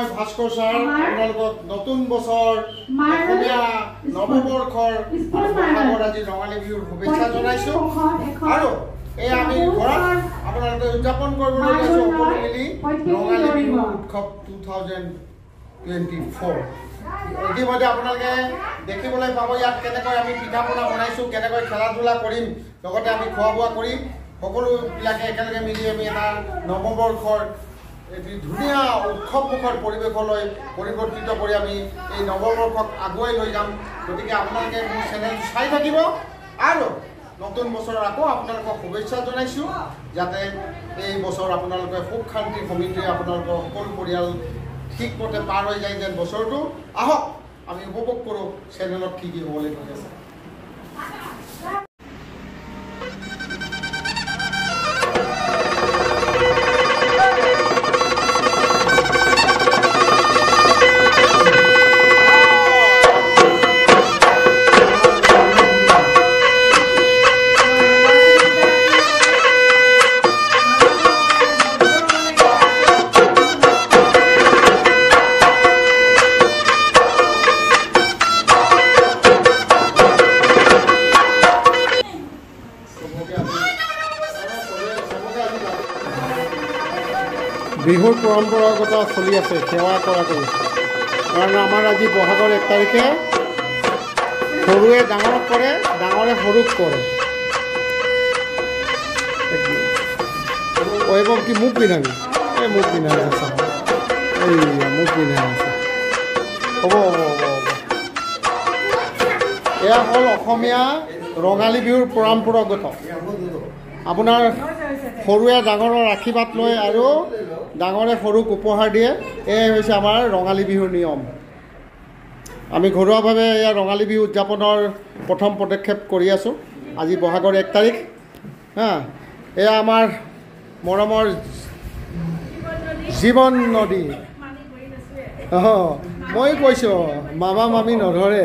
মই ভাস্কৰ ছাৰ আপোনালোকক নতুন বছৰ অসমীয়া নৱবৰ্ষৰ বহাগৰ আজি ৰঙালী বিহুৰ শুভেচ্ছা জনাইছোঁ আৰু এই আমি ঘৰত আপোনালোকে উদযাপন কৰিবলৈ লৈছোঁ সকলো মিলি ৰঙালী বিহু উৎসৱ 2024 ইতিমধ্যে আপোনালোকে দেখিবলৈ পাব ইয়াত কেনেকৈ আমি পিঠা পনা বনাইছোঁ কেনেকৈ খেলা ধূলা কৰিম লগতে আমি খোৱা বোৱা কৰিম সকলোবিলাকে একেলগে মিলি আমি এটা নৱবৰ্ষৰ এটি ধুনীয়া উৎসৱমুখৰ পৰিৱেশলৈ পৰিৱৰ্তিত কৰি আমি এই নৱবৰ্ষক আগুৱাই লৈ যাম গতিকে আপোনালোকে মোৰ চেনেলটো চাই থাকিব আৰু নতুন বছৰৰ আকৌ আপোনালোকক শুভেচ্ছা জনাইছোঁ যাতে এই বছৰ আপোনালোকে সুখ শান্তি সমৃদ্ধি আপোনালোকৰ সকলো পৰিয়াল ঠিকমতে পাৰ হৈ যায় যেন বছৰটো আহক আমি উপভোগ কৰোঁ চেনেলত কি কি হ'বলৈ গৈ আছে বিহুৰ পৰম্পৰাগত চলি আছে সেৱা কৰা কৰি কাৰণ আমাৰ আজি বহাগৰ 1 তাৰিখে সৰুৱে ডাঙৰক কৰে ডাঙৰে সৰুক কৰে এইবোৰ কি মোক পিন্ধাবি এই মোক পিন্ধাই আছে এইয়া মোক পিন্ধাই আছে হ'ব হ'ব হ'ব হ'ব এয়া হ'ল অসমীয়া ৰঙালী বিহুৰ পৰম্পৰাগত আপোনাৰ সৰুৱে ডাঙৰৰ আশীৰ্বাদ লয় আৰু ডাঙৰে সৰুক উপহাৰ দিয়ে এই হৈছে আমাৰ ৰঙালী বিহুৰ নিয়ম আমি ঘৰুৱাভাৱে এয়া ৰঙালী বিহু উদযাপনৰ প্ৰথম পদক্ষেপ কৰি আছোঁ আজি বহাগৰ 1 তাৰিখ হা এয়া আমাৰ মৰমৰ জীৱন নদী মই কৈছোঁ মামা মামী নধৰে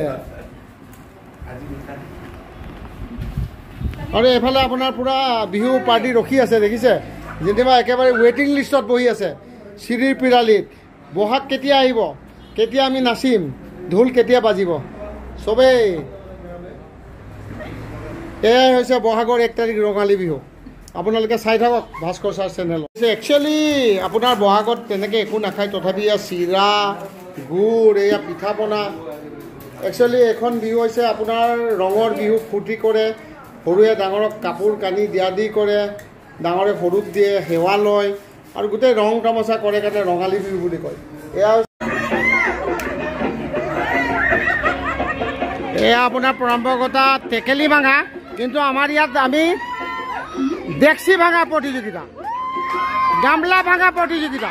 আৰু এইফালে আপোনাৰ পূৰা বিহু পাৰ্টি ৰখি আছে দেখিছে যেনিবা একেবাৰে ৱেইটিং লিষ্টত বহি আছে চিৰিৰ পিৰালিত বহাগ কেতিয়া আহিব কেতিয়া আমি নাচিম ঢোল কেতিয়া বাজিব চবেই এয়াই হৈছে বহাগৰ 1 তাৰিখ ৰঙালী বিহু আপোনালোকে চাই থাকক ভাস্কৰ ছাৰ চেনেলত একচুৱেলি আপোনাৰ বহাগত তেনেকৈ একো নাখায় তথাপি এয়া চিৰা গুড় এয়া পিঠা পনা একচুৱেলি এখন বিহু হৈছে আপোনাৰ ৰঙৰ বিহু ফূৰ্তি কৰে সৰুৱে ডাঙৰক কাপোৰ কানি দিয়া দি কৰে ডাঙৰে সৰুক দিয়ে সেৱা লয় আৰু গোটেই ৰং তামাচা কৰে কাৰণে ৰঙালী বিহু বুলি কয় এয়া আপোনাৰ পৰম্পৰাগত টেকেলি ভাঙা কিন্তু আমাৰ ইয়াত আমি ডেক্সি ভাঙা প্ৰতিযোগিতা গামলা ভাঙা প্ৰতিযোগিতা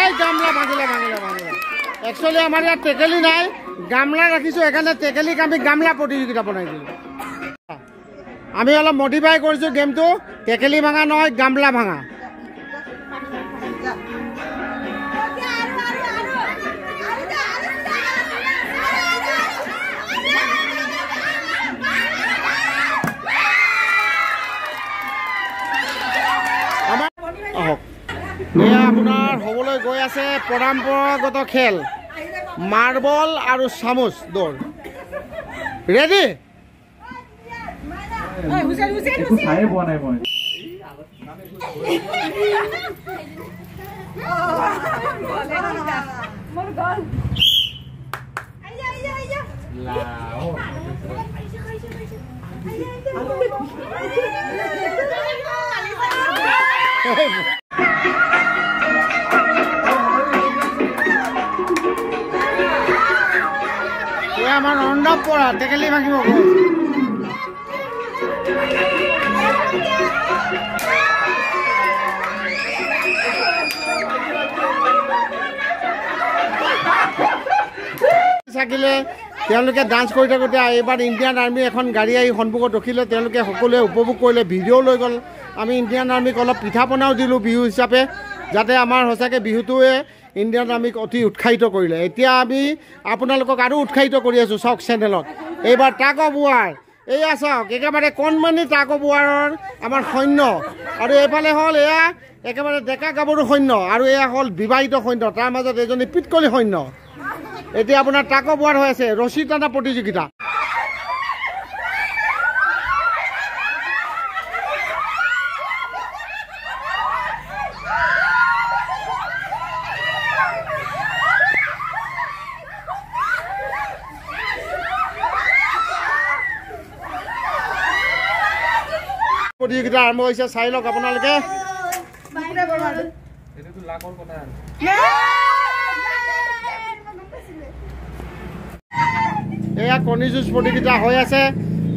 এই গামলা ভাঙিলে একচুৱেলি আমাৰ ইয়াত টেকেলি নাই গামলা ৰাখিছোঁ সেইকাৰণে টেকেলিক আমি গামলা প্ৰতিযোগিতা বনাই দিলোঁ আমি অলপ মডিফাই কৰিছোঁ গেমটো টেকেলি ভাঙা নহয় গামলা ভাঙা আহক এয়া আপোনাৰ হ'বলৈ গৈ আছে পৰম্পৰাগত খেল মাৰ্বল আৰু চামুচ দৌৰ ৰেডি খাই পোৱা নাই মই আমাৰ অৰ্ণৱ পৰা টেকেলি ভাঙিব থাকিলে তেওঁলোকে ডান্স কৰি থাকোঁতে এইবাৰ ইণ্ডিয়ান আৰ্মি এখন গাড়ী আহি সন্মুখত ৰখিলে তেওঁলোকে সকলোৱে উপভোগ কৰিলে ভিডিঅ' লৈ গ'ল আমি ইণ্ডিয়ান আৰ্মিক অলপ পিঠা পনাও দিলোঁ বিহু হিচাপে যাতে আমাৰ সঁচাকৈ বিহুটোৱে ইণ্ডিয়ান আৰ্মিক অতি উৎসাহিত কৰিলে এতিয়া আমি আপোনালোকক আৰু উৎসাহিত কৰি আছোঁ চাওক চেনেলত এইবাৰ টাগ অফ ৱাৰ এয়া চাওক একেবাৰে কণমানি টাকোবোৱাৰৰ আমাৰ সৈন্য আৰু এইফালে হ'ল এয়া একেবাৰে ডেকা গাভৰু সৈন্য আৰু এয়া হ'ল বিবাহিত সৈন্য তাৰ মাজত এজনী পিতকলি সৈন্য এতিয়া আপোনাৰ টাকোবোৱাৰ হৈ আছে ৰছী টানা প্ৰতিযোগিতা প্ৰতিযোগিতা আৰম্ভ হৈছে চাই লওক আপোনালোকে এয়া কণী যুঁজ প্ৰতিযোগিতা হৈ আছে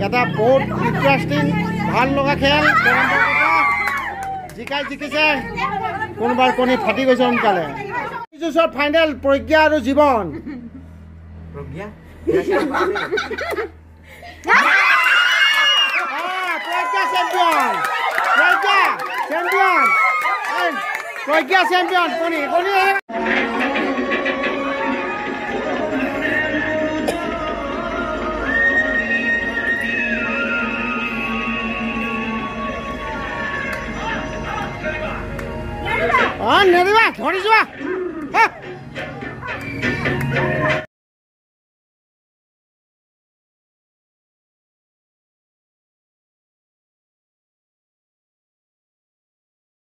এটা বহুত ইণ্টাৰেষ্টিং ভাল লগা খেল জিকিছে কোনোবাৰ কণী ফাটি গৈছে সোনকালে কণী যুঁজৰ ফাইনেল প্ৰজ্ঞা আৰু জীৱন Pragya champion, Koni. Neriwa, thori jua.